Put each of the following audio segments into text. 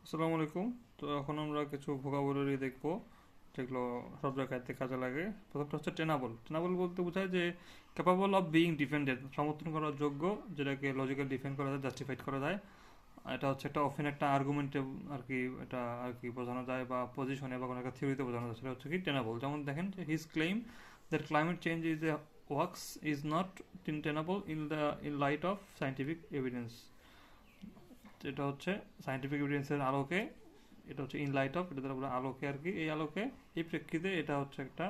আসসালামু আলাইকুম। তো এখন আমরা কিছু ভোকাবুলারি দেখবো যেগুলো সব জায়গাতে কাজে লাগে। প্রথমটা হচ্ছে টেনাবল। টেনাবল বলতে বোঝায় যে ক্যাপাবল অফ বিইং ডিফেন্ডেড, সমর্থন করার যোগ্য, যেটাকে লজিক্যাল ডিফেন্ড করা যায়, জাস্টিফাইড করা যায়। এটা হচ্ছে একটা অফেন একটা আর্গুমেন্টে আর কি, এটা আর কি বোঝানো যায় বা পজিশনে বা কোনো একটা থিওরিতে বোঝানো যায়, সেটা হচ্ছে কি টেনাবল। যেমন দেখেন যে his claim that climate change is a works is not tenable in light of scientific evidence. এটা হচ্ছে সাইন্টিফিক এভিডেন্সের আলোকে, এটা হচ্ছে ইন লাইট অফ, এটা দ্বারা বলে আলোকে আর কি, এই আলোকে, এই প্রেক্ষিতে এটা হচ্ছে একটা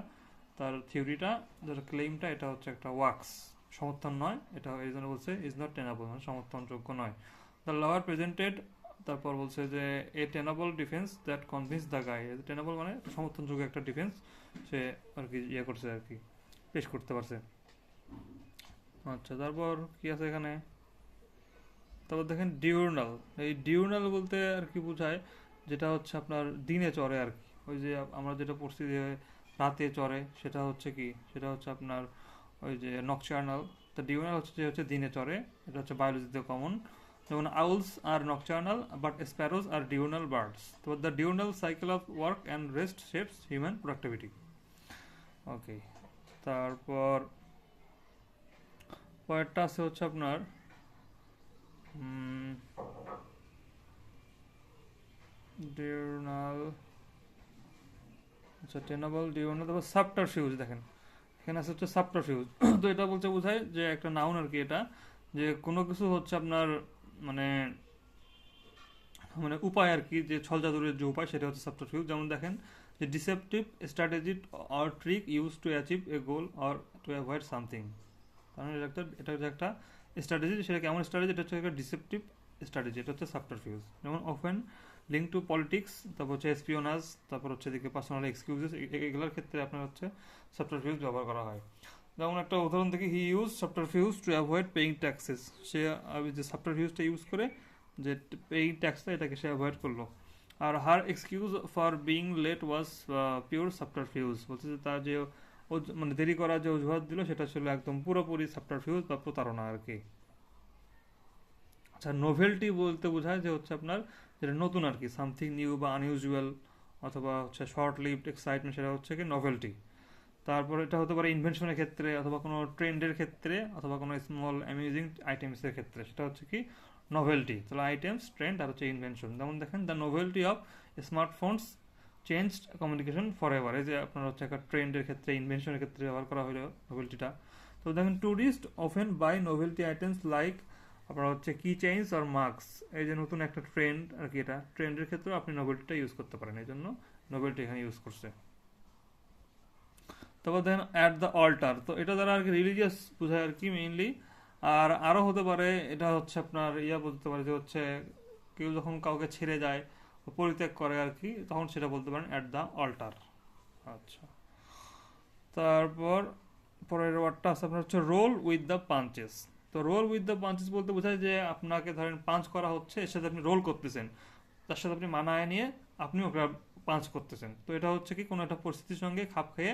তার থিওরিটা, যার ক্লেমটা, এটা হচ্ছে একটা ওয়ার্কস, সমর্থন নয়। এটা এই জন্য বলছে ইজ নট টেনাবল, মানে সমর্থনযোগ্য নয়। দ্য লয়ার প্রেজেন্টেড, তারপর বলছে যে a tenable defence that convince the guy. Tenable মানে সমর্থনযোগ্য একটা ডিফেন্স সে আর কি ইয়ে করছে আর কি, পেশ করতে পারছে। আচ্ছা, তারপর কি আছে এখানে? তারপর দেখেন ডিউরনাল। এই ডিউরনাল বলতে আর কি বোঝায়, যেটা হচ্ছে আপনার দিনে চড়ে আর কি। ওই যে আমরা যেটা পড়ছি যে রাতে চড়ে, সেটা হচ্ছে কি, সেটা হচ্ছে আপনার ওই যে নকচার্নাল। তো ডিউরনাল হচ্ছে যে হচ্ছে দিনে চড়ে, এটা হচ্ছে বায়োলজিতে কমন। যেমন owls are nocturnal but sparrows are diurnal birds. তো the diurnal cycle of work and rest shapes human productivity. Okay, তারপর পরেরটা আছে হচ্ছে আপনার ডিউরনাল। আচ্ছা, টেনাবল ডিউরনাল। তারপর সাবটারফিউজ দেখেন, এখানে আছে হচ্ছে সাবটারফিউজ। তো এটা বলতে বোঝায় যে একটা নাউন আর কি, এটা যে কোনো কিছু হচ্ছে আপনার মানে মানে উপায় আর কি, যে ছলচাতুরের যে উপায়, সেটা হচ্ছে সাবটারফিউজ। যেমন দেখেন যে deceptive strategy or trick use to achieve A goal or to avoid something. কারণ এটা হচ্ছে একটা স্ট্র্যাটেজি, সেটা কেমন স্ট্র্যাটেজি? এটা হচ্ছে একটা ডিসেপটিভ স্ট্র্যাটেজি, এটা হচ্ছে সাবটারফিউজ। যেমন অফেন লিঙ্ক টু পলিটিক্স, তারপর হচ্ছে এসপিওনাজ, তারপর হচ্ছে এদিকে পার্সোনাল এক্সকিউজেস, এগুলোর ক্ষেত্রে আপনার হচ্ছে সাবটারফিউজ ব্যবহার করা হয়। যেমন একটা উদাহরণ দেখি, he use subterfuge to avoid paying taxes. সে যে সাবটারফিউজটা ইউজ করে, যে পেইং ট্যাক্সটা, এটাকে সে অ্যাভয়েড করলো। আর her excuse for being late was pure subterfuge, বলছে যে তার যে মানে দেরি করার যে অজুহাত দিল, সেটা ছিল একদম পুরোপুরি সাবটারফিউজ বা প্রতারণা আর কি। আচ্ছা, নোভেলটি বলতে বোঝায় যে হচ্ছে আপনার যেটা নতুন আর কি, সামথিং নিউ বা আনইউজুয়াল, অথবা হচ্ছে শর্ট লিভড এক্সাইটমেন্ট, সেটা হচ্ছে কি নোভেলটি। তারপর এটা হতে পারে ইনভেনশনের ক্ষেত্রে, অথবা কোনো ট্রেন্ডের ক্ষেত্রে, অথবা কোনো স্মল অ্যামিউজিং আইটেমসের ক্ষেত্রে, সেটা হচ্ছে কি নভেলটি। তাহলে আইটেমস, ট্রেন্ড আর হচ্ছে ইনভেনশন। যেমন দেখেন the novelty of smartphones changed communication forever. এই যে আপনার হচ্ছে একটা ট্রেন্ডের ক্ষেত্রে, ইনভেনশনের ক্ষেত্রে ব্যবহার করা হলো নোভেলটিটা। তো দেখেন tourist often buy novelty items like আপনার হচ্ছে কি চেইনস আর মার্কস। এই যে নতুন একটা ট্রেন্ড আর কি, এটা ট্রেন্ডের ক্ষেত্রে আপনি নোভেলটিটা ইউজ করতে পারেন, এই জন্য নোভেলটি এখানে ইউজ করছে। তারপর দেখেন অ্যাট দ্য অল্টার, তো এটা দ্বারা আর কি রিলিজিয়াস বোঝায় আর কি মেইনলি। আর আরো হতে পারে, এটা হচ্ছে আপনার ইয়া বলতে পারে যে হচ্ছে কেউ যখন কাউকে ছেড়ে যায়, পরিত্যাগ করে আর কি, তখন সেটা বলতে পারেন অ্যাট দ্য অল্টার। আচ্ছা, তারপর পরের ওয়ার্ডটা আছে আপনার হচ্ছে রোল উইথ দ্য পাঞ্চেস। তো রোল উইথ দ্য পাঞ্চেস বলতে বোঝায় যে আপনাকে ধরেন পাঞ্চ করা হচ্ছে, এর সাথে আপনি রোল করতেছেন, তার সাথে আপনি মানায় নিয়ে আপনি ওকে পাঞ্চ করতেছেন। তো এটা হচ্ছে কি কোনো একটা পরিস্থিতির সঙ্গে খাপ খেয়ে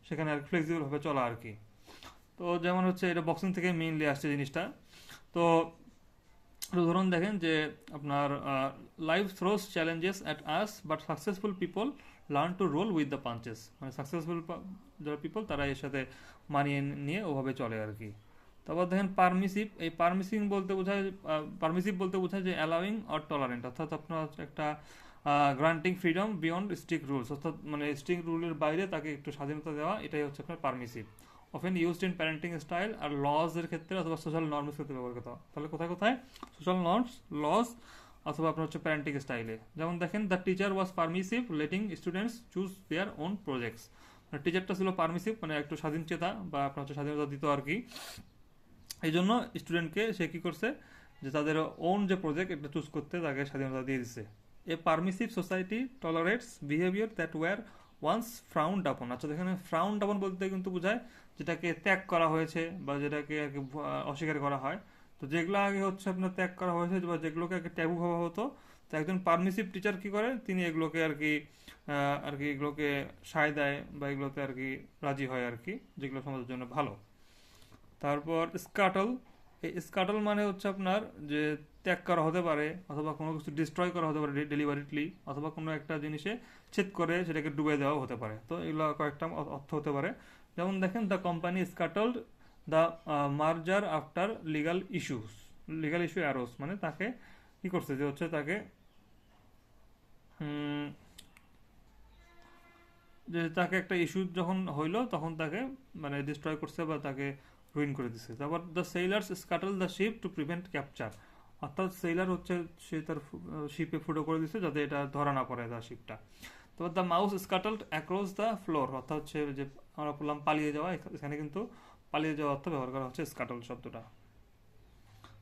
সেখানে আর ফ্লেক্সিবল ভাবে চলা আর কি। তো যেমন হচ্ছে এটা বক্সিং থেকে মেইনলি আসছে জিনিসটা। তো উদাহরণ দেখেন যে আপনার life throws challenges at us but successful people learn to roll with the punches. মানে সাকসেসফুল যারা পিপল, তারা এর সাথে মানিয়ে নিয়ে ওভাবে চলে আর কি। তারপর দেখেন পারমিসিভ। এই পারমিসিভ বলতে বোঝায় যে অ্যালাউইং অর টলারেন্ট, অর্থাৎ আপনার হচ্ছে একটা granting freedom beyond strict rules, অর্থাৎ মানে স্ট্রিক্ট রুলের বাইরে তাকে একটু স্বাধীনতা দেওয়া, এটাই হচ্ছে আপনার permissive. Often used in parenting style আর লজ এর ক্ষেত্রে, অথবা সোশ্যাল নর্মস ক্ষেত্রে ব্যবহার করতে হয়। তাহলে কোথায় কোথায়? সোশ্যাল নর্মস, লজ, অথবা আপনার হচ্ছে প্যারেন্টিং স্টাইলে। যেমন দেখেন the teacher was permissive letting students choose their own projects. টিচারটা ছিল পারমিসিভ, মানে একটু স্বাধীন চেতা বা আপনার হচ্ছে স্বাধীনতা দিত আর কি। এই জন্য স্টুডেন্টকে সে কি করছে, যে তাদের ওন যে প্রজেক্ট, এটা চুজ করতে তাকে স্বাধীনতা দিয়ে দিচ্ছে। A permissive society tolerates behaviour that were once frowned upon. আচ্ছা, এখানে ফ্রাউন্ড আপন বলতে কিন্তু বোঝায় যেটাকে ত্যাগ করা হয়েছে বা যেটাকে আর কি অস্বীকার করা হয়। তো যেগুলো আগে হচ্ছে আপনার ত্যাগ করা হয়েছে বা যেগুলোকে আগে ট্যাবু ভাবা হতো, তো একজন পারমিসিভ টিচার কি করে, তিনি এগুলোকে আর কি এগুলোকে সায় দেয় বা এগুলোতে আর কি রাজি হয় আর কি, যেগুলো সমাজের জন্য ভালো। তারপর স্কাটল। এই স্কাটল মানে হচ্ছে আপনার যে ত্যাগ করা হতে পারে, অথবা কোনো কিছু ডিস্ট্রয় করা হতে পারে ডেলিভারিটলি, অথবা কোনো একটা জিনিসে ছেদ করে সেটাকে ডুবে দেওয়া হতে পারে। তো এগুলো কয়েকটা অর্থ হতে পারে। যেমন দেখেন, the company scuttled the merger after legal issue arose, মানে তাকে কি করছে, যে হচ্ছে তাকে উম, যে তাকে একটা ইস্যু যখন হইলো তখন তাকে মানে ডিস্ট্রয় করছে বা তাকে রুইন করে দিছে। তারপর the sailors scuttle the ship to prevent capture, অর্থাৎ সেইলার হচ্ছে সে তার শিপে ফুটো করে দিছে যাতে এটা ধরা না পড়ে তার শিপটা। তো the mouse scuttled across the floor, অর্থাৎ হচ্ছে যে আমরা বললাম পালিয়ে যাওয়া, এখানে কিন্তু পালিয়ে যাওয়া অর্থ ব্যবহার করা হচ্ছে স্কাটল শব্দটা।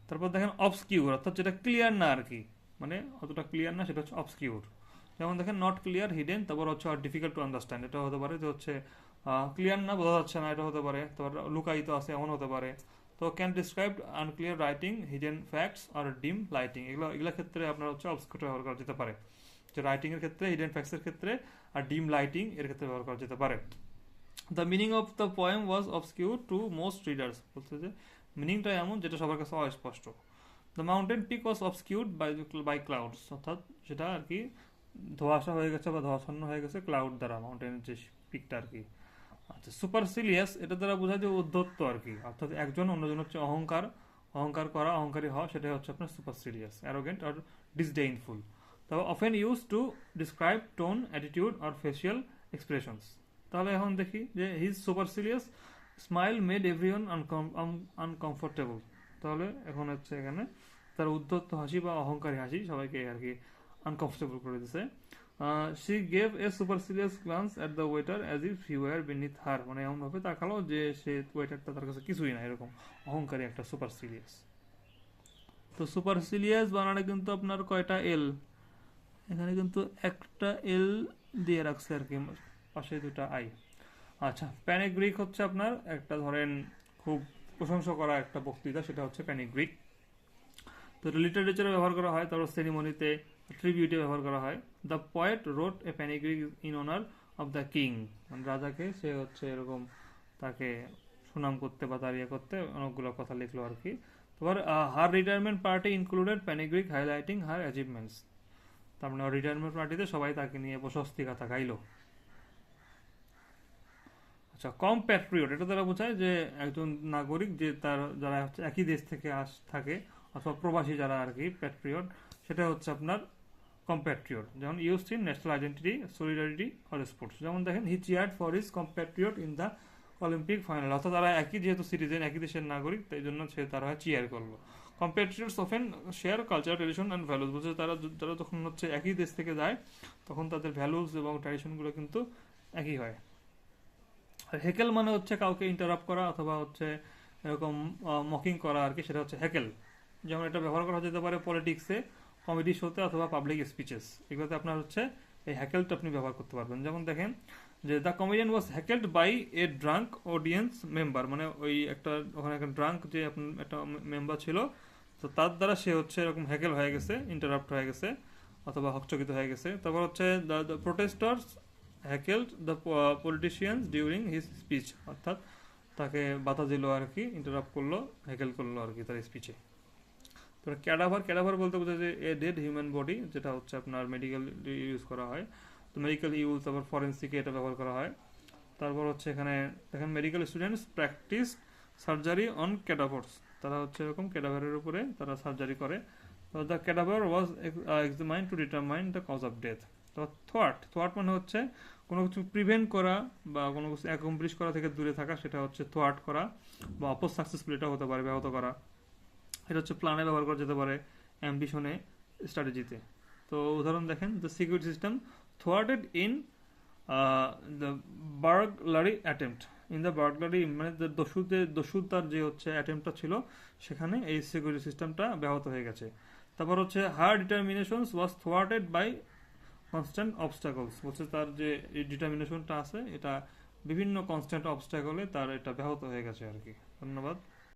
তারপর দেখেন অবসকিউর, অর্থাৎ যেটা ক্লিয়ার না আর কি, মানে অতটা ক্লিয়ার না, সেটা হচ্ছে অবসকিউর। যেমন দেখেন নট ক্লিয়ার, হিডেন, তারপর হচ্ছে ডিফিকাল্ট টু আন্ডারস্ট্যান্ড, এটা হতে পারে যে হচ্ছে ক্লিয়ার না, বোঝা যাচ্ছে না, এটা হতে পারে। তারপর লুকায়িত আছে, এমন হতে পারে। তো can describe unclear writing, hidden facts আর ডিম লাইটিং, এগুলো ক্ষেত্রে আপনার হচ্ছে অবসকিউর ব্যবহার করা যেতে পারে, যে রাইটিং এর ক্ষেত্রে, হিডেন ফ্যাক্টস এর ক্ষেত্রে, আর ডিম লাইটিং এর ক্ষেত্রে ব্যবহার করা যেতে পারে। The meaning of the poem was obscure to most readers, বলছে যে মিনিংটা এমন যেটা সবার কাছে অস্পষ্ট। The mountain peak was obscured by clouds, অর্থাৎ সেটা আর কি ধোঁয়াশা হয়ে গেছে বা ধোঁয়াচ্ছন্ন হয়ে গেছে ক্লাউড দ্বারা, মাউন্টেনের যে পিকটা আর কি। আচ্ছা, সুপারসিলিয়াস, এটা দ্বারা বোঝায় যে উদ্ধত্ত আর কি, অর্থাৎ একজন অন্যজন হচ্ছে অহংকার করা, অহংকারী হওয়া, সেটাই হচ্ছে আপনার সুপারসিলিয়াস, অ্যারোগেন্ট আর ডিসডেইনফুল। তবে often use to describe tone, attitude আর ফেসিয়াল এক্সপ্রেশনস। তাহলে এখন দেখি যে his supercilious smile made everyone uncomfortable, তাহলে এখন হচ্ছে এখানে তার উদ্ধত্ত হাসি বা অহংকারী হাসি সবাইকে আর কি আনকমফোর্টেবল করে দিছে। She gave a supercilious glance at the waiter as if he were beneath her, মানে এমন ভাবে তাকালো যে সে ওয়েটারটা তার কাছে কিছুই না, এরকম অহংকারী একটা সুপারসিলিয়াস। তো সুপারসিলিয়াস বানানে কিন্তু আপনার কয়টা এল, এখানে কিন্তু একটা এল দিয়ে রাখছে আর কি, পাশে দুটা আই। আচ্ছা, প্যানিগ্রিক হচ্ছে আপনার একটা ধরেন খুব প্রশংসা করা একটা বক্তৃতা, সেটা হচ্ছে প্যানিগ্রিক। তো লিটারেচারে ব্যবহার করা হয়, তারপর সেরিমনিতে, ট্রিবিউটে ব্যবহার করা হয়। The poet wrote a panegyric in honour of the king, মানে রাজাকে সে হচ্ছে এরকম তাকে সুনাম করতে বা তার ইয়ে করতে অনেকগুলো কথা লিখলো আর কি। তারপর হার রিটায়ারমেন্ট পার্টি ইনক্লুডেড প্যানিগ্রিক হাইলাইটিং হার অ্যাচিভমেন্টস, তার মানে রিটায়ারমেন্ট পার্টিতে সবাই তাকে নিয়ে প্রশস্তি কথা গাইলো। আচ্ছা, কম্প্যাট্রিয়ট, এটা দ্বারা বোঝায় যে একজন নাগরিক যে তার যারা হচ্ছে একই দেশ থেকে থাকে, অথবা প্রবাসী যারা আর কি প্যাট্রিয়ট, সেটা হচ্ছে আপনার কম্প্যাট্রিয়ট। যেমন use in national identity, solidarity or sports. যেমন দেখেন he cheered for his compatriot in the Olympic final, অর্থাৎ তারা একই যেহেতু সিটিজেন, একই দেশের নাগরিক, তাই জন্য সে তারা চিয়ার করলো। Compatriots often share culture, tradition and values, বলছে যারা যখন হচ্ছে একই দেশ থেকে যায় তখন তাদের ভ্যালুজ এবং ট্র্যাডিশনগুলো কিন্তু একই হয়। আর হেকেল মানে হচ্ছে কাউকে ইন্টারাপ্ট করা অথবা হচ্ছে এরকম মকিং করা আর কি, সেটা হচ্ছে হেকেল। যেমন এটা ব্যবহার করা যেতে পারে পলিটিক্সে, কমেডি শোতে অথবা পাবলিক স্পিচেস, এগুলোতে আপনার হচ্ছে এই হ্যাকেলটা আপনি ব্যবহার করতে পারবেন। যেমন দেখেন যে the comedian was heckled by a drunk audience member, মানে ওই একটা ওখানে একটা ড্রাঙ্ক যে একটা মেম্বার ছিল, তো তার দ্বারা সে হচ্ছে এরকম হ্যাকেল হয়ে গেছে, ইন্টারাপ্ট হয়ে গেছে অথবা হকচকিত হয়ে গেছে। তারপর হচ্ছে the protesters heckled the politicians during his speech, অর্থাৎ তাকে বাধা দিল আর কি, ইন্টারাপ্ট করলো, হ্যাকেল করলো আর কি তার স্পিচে। তো ক্যাডাভার বলতে বোঝায় যে এ ডেড হিউম্যান বডি, যেটা হচ্ছে আপনার মেডিকেল ইউজ করা হয়। তো মেডিকেল ইউজ, তারপর ফরেন্সিকে এটা ব্যবহার করা হয়। তারপর হচ্ছে এখানে দেখেন medical students practice surgery on cadavers, তারা হচ্ছে এরকম ক্যাডাভারের উপরে তারা সার্জারি করে। তো the cadaver was examined to determine the cause of death. তো থোয়াট মানে হচ্ছে কোনো কিছু প্রিভেন্ট করা বা কোনো কিছু অ্যাকমপ্লিশ করা থেকে দূরে থাকা, সেটা হচ্ছে থোয়াট করা, বা অপোজ সাকসেসফুল এটা হতে পারে, ব্যাহত করা। এটা হচ্ছে প্ল্যানে ব্যবহার করা যেতে পারে, অ্যাম্বিশনে, স্ট্র্যাটেজিতে। তো উদাহরণ দেখেন, দ্য সিকিউরিটি সিস্টেম থোয়াটেড in the burglary attempt, in the burglary মানে দস্যুতার যে হচ্ছে অ্যাটেম্পটটা ছিল সেখানে এই সিকিউরিটি সিস্টেমটা ব্যাহত হয়ে গেছে। তারপর হচ্ছে হার ডিটারমিনেশনস ওয়াজ থোয়াটেড বাই কনস্ট্যান্ট অবস্টাকলস, বলছে তার যে এই ডিটারমিনেশনটা আছে এটা বিভিন্ন কনস্ট্যান্ট অবস্টাকলে তার এটা ব্যাহত হয়ে গেছে আর কি। ধন্যবাদ।